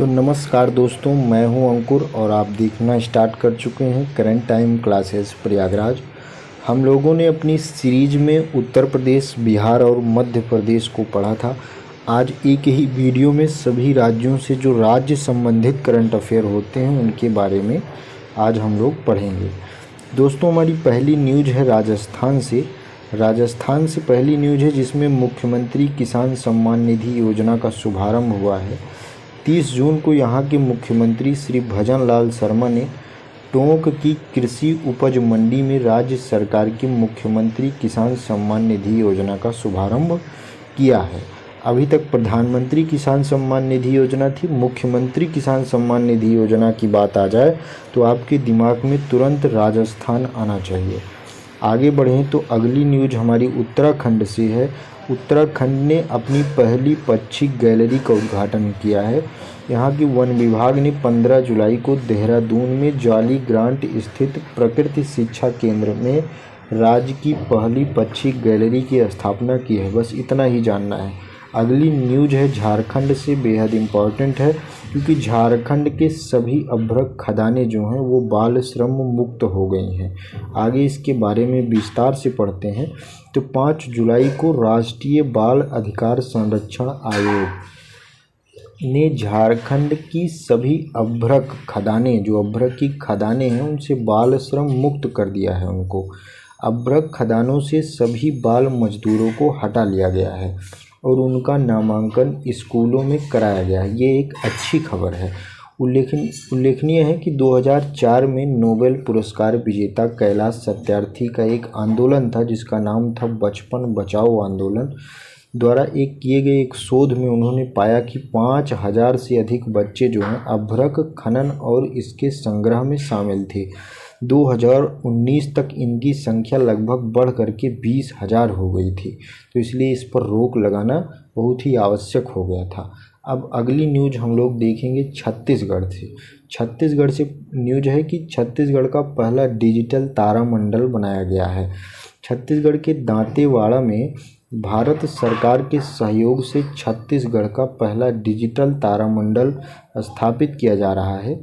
तो नमस्कार दोस्तों, मैं हूं अंकुर और आप देखना स्टार्ट कर चुके हैं करंट टाइम क्लासेस प्रयागराज। हम लोगों ने अपनी सीरीज में उत्तर प्रदेश, बिहार और मध्य प्रदेश को पढ़ा था। आज एक ही वीडियो में सभी राज्यों से जो राज्य संबंधित करंट अफेयर होते हैं उनके बारे में आज हम लोग पढ़ेंगे। दोस्तों, हमारी पहली न्यूज़ है राजस्थान से। राजस्थान से पहली न्यूज़ है जिसमें मुख्यमंत्री किसान सम्मान निधि योजना का शुभारंभ हुआ है। 30 जून को यहाँ के मुख्यमंत्री श्री भजन लाल शर्मा ने टोंक की कृषि उपज मंडी में राज्य सरकार की मुख्यमंत्री किसान सम्मान निधि योजना का शुभारंभ किया है। अभी तक प्रधानमंत्री किसान सम्मान निधि योजना थी। मुख्यमंत्री किसान सम्मान निधि योजना की बात आ जाए तो आपके दिमाग में तुरंत राजस्थान आना चाहिए। आगे बढ़ें तो अगली न्यूज़ हमारी उत्तराखंड से है। उत्तराखंड ने अपनी पहली पक्षी गैलरी का उद्घाटन किया है। यहाँ की वन विभाग ने 15 जुलाई को देहरादून में जाली ग्रांट स्थित प्रकृति शिक्षा केंद्र में राज्य की पहली पक्षी गैलरी की स्थापना की है। बस इतना ही जानना है। अगली न्यूज़ है झारखंड से, बेहद इम्पॉर्टेंट है क्योंकि झारखंड के सभी अभ्रक खदानें जो हैं वो बाल श्रम मुक्त हो गई हैं। आगे इसके बारे में विस्तार से पढ़ते हैं। तो 5 जुलाई को राष्ट्रीय बाल अधिकार संरक्षण आयोग ने झारखंड की सभी अभ्रक खदानें, जो अभ्रक की खदानें हैं, उनसे बाल श्रम मुक्त कर दिया है। उनको अभ्रक खदानों से सभी बाल मजदूरों को हटा लिया गया है और उनका नामांकन स्कूलों में कराया गया है। ये एक अच्छी खबर है। उल्लेखनीय है कि 2004 में नोबेल पुरस्कार विजेता कैलाश सत्यार्थी का एक आंदोलन था जिसका नाम था बचपन बचाओ आंदोलन द्वारा किए गए एक शोध में उन्होंने पाया कि 5000 से अधिक बच्चे जो हैं अभ्रक खनन और इसके संग्रह में शामिल थे। 2019 तक इनकी संख्या लगभग बढ़ करके 20,000 हो गई थी। तो इसलिए इस पर रोक लगाना बहुत ही आवश्यक हो गया था। अब अगली न्यूज़ हम लोग देखेंगे छत्तीसगढ़ से। छत्तीसगढ़ से न्यूज़ है कि छत्तीसगढ़ का पहला डिजिटल तारामंडल बनाया गया है। छत्तीसगढ़ के दांतेवाड़ा में भारत सरकार के सहयोग से छत्तीसगढ़ का पहला डिजिटल तारामंडल स्थापित किया जा रहा है।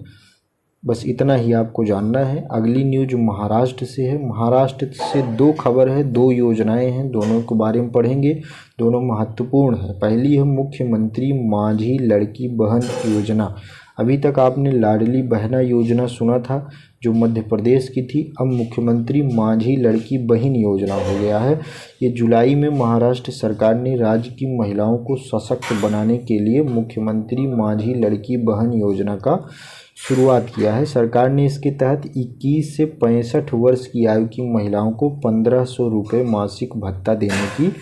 बस इतना ही आपको जानना है। अगली न्यूज़ महाराष्ट्र से है। महाराष्ट्र से 2 खबर है, 2 योजनाएं हैं, दोनों के बारे में पढ़ेंगे। दोनों महत्वपूर्ण है। पहली है मुख्यमंत्री माझी लड़की बहन योजना। अभी तक आपने लाडली बहना योजना सुना था जो मध्य प्रदेश की थी। अब मुख्यमंत्री माझी लड़की बहन योजना हो गया है। ये जुलाई में महाराष्ट्र सरकार ने राज्य की महिलाओं को सशक्त बनाने के लिए मुख्यमंत्री माझी लड़की बहन योजना का शुरुआत किया है। सरकार ने इसके तहत 21 से 65 वर्ष की आयु की महिलाओं को 1500 रुपये मासिक भत्ता देने की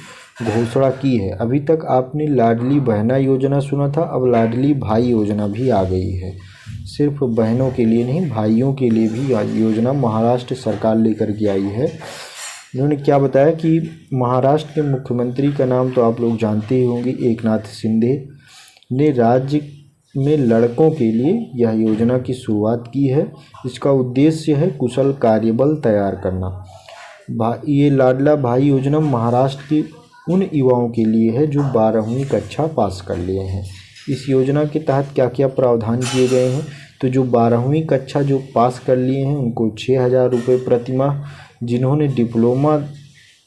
घोषणा की है। अभी तक आपने लाडली बहना योजना सुना था, अब लाडली भाई योजना भी आ गई है। सिर्फ बहनों के लिए नहीं, भाइयों के लिए भी योजना महाराष्ट्र सरकार लेकर के आई है। इन्होंने क्या बताया कि महाराष्ट्र के मुख्यमंत्री का नाम तो आप लोग जानते ही होंगे, एकनाथ शिंदे ने राज्य में लड़कों के लिए यह योजना की शुरुआत की है। इसका उद्देश्य है कुशल कार्यबल तैयार करना। ये लाडला भाई योजना महाराष्ट्र के उन युवाओं के लिए है जो 12वीं कक्षा पास कर लिए हैं। इस योजना के तहत क्या क्या प्रावधान किए गए हैं, तो जो 12वीं कक्षा जो पास कर लिए हैं उनको 6,000 रुपये प्रतिमाह, जिन्होंने डिप्लोमा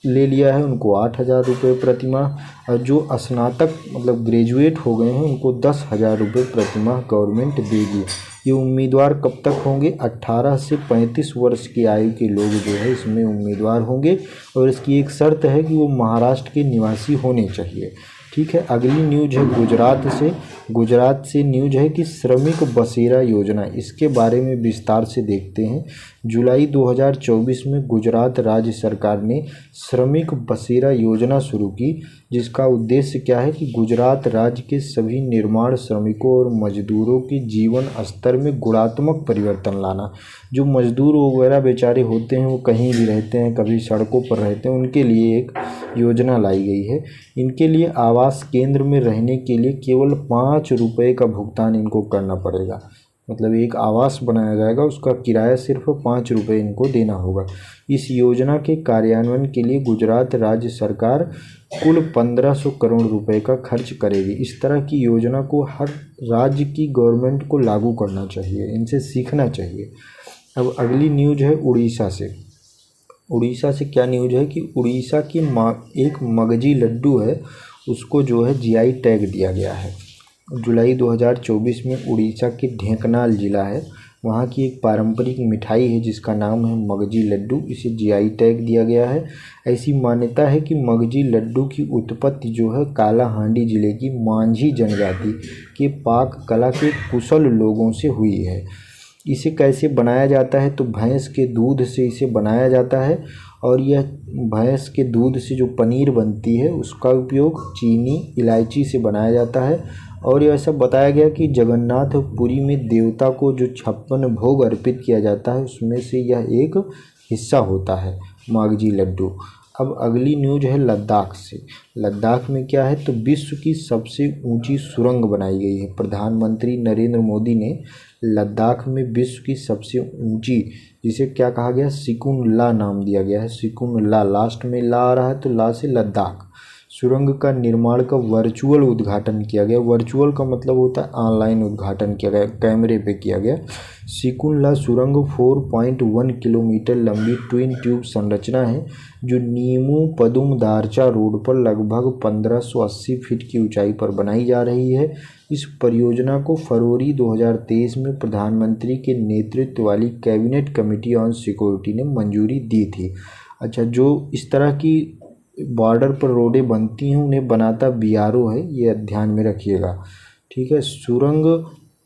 ले लिया है उनको 8,000 रुपये प्रतिमाह, और जो स्नातक मतलब ग्रेजुएट हो गए हैं उनको 10,000 रुपये प्रतिमाह गवर्नमेंट देगी। ये उम्मीदवार कब तक होंगे? 18 से 35 वर्ष की आयु के लोग जो है इसमें उम्मीदवार होंगे और इसकी एक शर्त है कि वो महाराष्ट्र के निवासी होने चाहिए। ठीक है। अगली न्यूज़ है गुजरात से। गुजरात से न्यूज़ है कि श्रमिक बसेरा योजना, इसके बारे में विस्तार से देखते हैं। जुलाई 2024 में गुजरात राज्य सरकार ने श्रमिक बसेरा योजना शुरू की, जिसका उद्देश्य क्या है कि गुजरात राज्य के सभी निर्माण श्रमिकों और मजदूरों के जीवन स्तर में गुणात्मक परिवर्तन लाना। जो मजदूर वगैरह बेचारे होते हैं वो कहीं भी रहते हैं, कभी सड़कों पर रहते हैं, उनके लिए एक योजना लाई गई है। इनके लिए आवास केंद्र में रहने के लिए केवल 5 रुपये का भुगतान इनको करना पड़ेगा। मतलब एक आवास बनाया जाएगा, उसका किराया सिर्फ 5 रुपये इनको देना होगा। इस योजना के कार्यान्वयन के लिए गुजरात राज्य सरकार कुल 1500 करोड़ रुपए का खर्च करेगी। इस तरह की योजना को हर राज्य की गवर्नमेंट को लागू करना चाहिए, इनसे सीखना चाहिए। अब अगली न्यूज है उड़ीसा से। उड़ीसा से क्या न्यूज है कि उड़ीसा की एक मगजी लड्डू है, उसको जो है जीआई टैग दिया गया है। जुलाई 2024 में उड़ीसा के ढेंकनाल जिला है, वहाँ की एक पारंपरिक मिठाई है जिसका नाम है मगजी लड्डू, इसे जीआई टैग दिया गया है। ऐसी मान्यता है कि मगजी लड्डू की उत्पत्ति जो है कालाहांडी जिले की मांझी जनजाति के पाक कला के कुशल लोगों से हुई है। इसे कैसे बनाया जाता है तो भैंस के दूध से इसे बनाया जाता है, और यह भैंस के दूध से जो पनीर बनती है उसका उपयोग चीनी इलायची से बनाया जाता है। और यह ऐसा बताया गया कि जगन्नाथपुरी में देवता को जो 56 भोग अर्पित किया जाता है उसमें से यह एक हिस्सा होता है मगजी लड्डू। अब अगली न्यूज है लद्दाख से। लद्दाख में क्या है तो विश्व की सबसे ऊंची सुरंग बनाई गई है। प्रधानमंत्री नरेंद्र मोदी ने लद्दाख में विश्व की सबसे ऊंची, जिसे क्या कहा गया, सिकुन ला नाम दिया गया है। सिकुन ला, लास्ट में ला आ रहा है तो ला से लद्दाख, सुरंग का निर्माण का वर्चुअल उद्घाटन किया गया। वर्चुअल का मतलब होता है ऑनलाइन उद्घाटन किया गया, कैमरे पे किया गया। सिकुन ला सुरंग 4.1 किलोमीटर लंबी ट्विन ट्यूब संरचना है जो नीमू पदुम दारचा रोड पर लगभग 1580 फीट की ऊंचाई पर बनाई जा रही है। इस परियोजना को फरवरी 2023 में प्रधानमंत्री के नेतृत्व वाली कैबिनेट कमेटी ऑन सिक्योरिटी ने मंजूरी दी थी। अच्छा, जो इस तरह की बॉर्डर पर रोडें बनती हैं उन्हें बनाता बीआरओ है, ये ध्यान में रखिएगा, ठीक है। सुरंग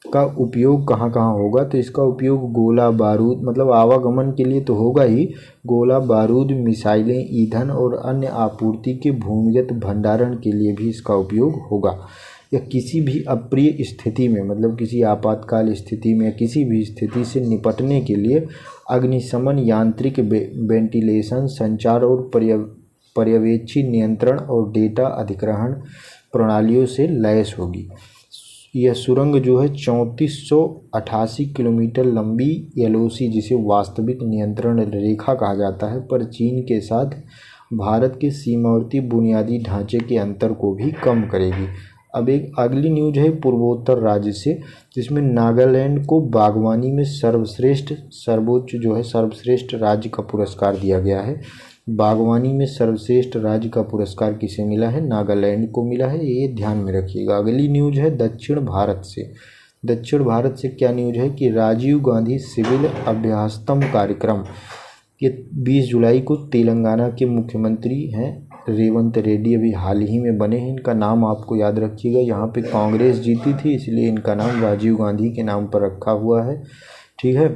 का उपयोग कहाँ कहाँ होगा तो इसका उपयोग गोला बारूद, मतलब आवागमन के लिए तो होगा ही, गोला बारूद, मिसाइलें, ईंधन और अन्य आपूर्ति के भूमिगत भंडारण के लिए भी इसका उपयोग होगा। या किसी भी अप्रिय स्थिति में, मतलब किसी आपातकाल स्थिति में, किसी भी स्थिति से निपटने के लिए अग्निशमन, यांत्रिक वेंटिलेशन, संचार और पर्यवेक्षी नियंत्रण और डेटा अधिग्रहण प्रणालियों से लैस होगी। यह सुरंग जो है 3488 किलोमीटर लंबी एलओसी, जिसे वास्तविक नियंत्रण रेखा कहा जाता है, पर चीन के साथ भारत के सीमावर्ती बुनियादी ढांचे के अंतर को भी कम करेगी। अब एक अगली न्यूज है पूर्वोत्तर राज्य से, जिसमें नागालैंड को बागवानी में सर्वश्रेष्ठ राज्य का पुरस्कार दिया गया है। बागवानी में सर्वश्रेष्ठ राज्य का पुरस्कार किसे मिला है, नागालैंड को मिला है, ये ध्यान में रखिएगा। अगली न्यूज है दक्षिण भारत से। दक्षिण भारत से क्या न्यूज है कि राजीव गांधी सिविल अभ्यासतम कार्यक्रम, ये 20 जुलाई को तेलंगाना के मुख्यमंत्री हैं रेवंत रेड्डी, अभी हाल ही में बने हैं। इनका नाम आपको याद रखिएगा, यहाँ पे कांग्रेस जीती थी इसलिए इनका नाम राजीव गांधी के नाम पर रखा हुआ है, ठीक है।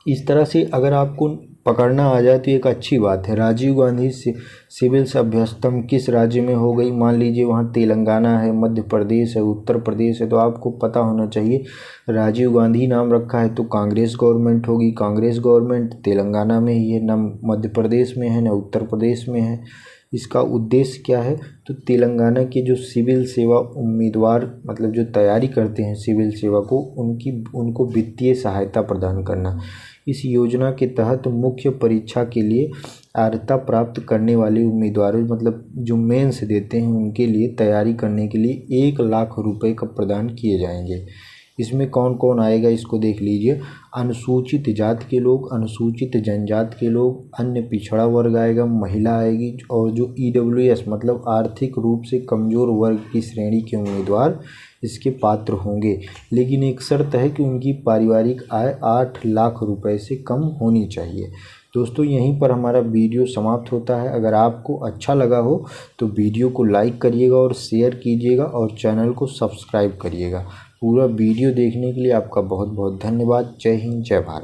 इस तरह से अगर आपको पकड़ना आ जाए तो एक अच्छी बात है। राजीव गांधी सिविल अभ्यासतम किस राज्य में हो गई, मान लीजिए वहाँ तेलंगाना है, मध्य प्रदेश है, उत्तर प्रदेश है, तो आपको पता होना चाहिए राजीव गांधी नाम रखा है तो कांग्रेस गवर्नमेंट होगी। कांग्रेस गवर्नमेंट तेलंगाना में ही है, न मध्य प्रदेश में है न उत्तर प्रदेश में है। इसका उद्देश्य क्या है तो तेलंगाना के जो सिविल सेवा उम्मीदवार, मतलब जो तैयारी करते हैं सिविल सेवा को, उनको वित्तीय सहायता प्रदान करना। इस योजना के तहत मुख्य परीक्षा के लिए अर्हता प्राप्त करने वाले उम्मीदवारों, मतलब जो मेंस देते हैं, उनके लिए तैयारी करने के लिए 1 लाख रुपए का प्रदान किए जाएंगे। इसमें कौन कौन आएगा इसको देख लीजिए। अनुसूचित जाति के लोग, अनुसूचित जनजाति के लोग, अन्य पिछड़ा वर्ग आएगा, महिला आएगी, और जो ईडब्ल्यूएस मतलब आर्थिक रूप से कमज़ोर वर्ग की श्रेणी के उम्मीदवार इसके पात्र होंगे। लेकिन एक शर्त है कि उनकी पारिवारिक आय 8 लाख रुपए से कम होनी चाहिए। दोस्तों, यहीं पर हमारा वीडियो समाप्त होता है। अगर आपको अच्छा लगा हो तो वीडियो को लाइक करिएगा और शेयर कीजिएगा और चैनल को सब्सक्राइब करिएगा। पूरा वीडियो देखने के लिए आपका बहुत बहुत धन्यवाद। जय हिंद, जय भारत।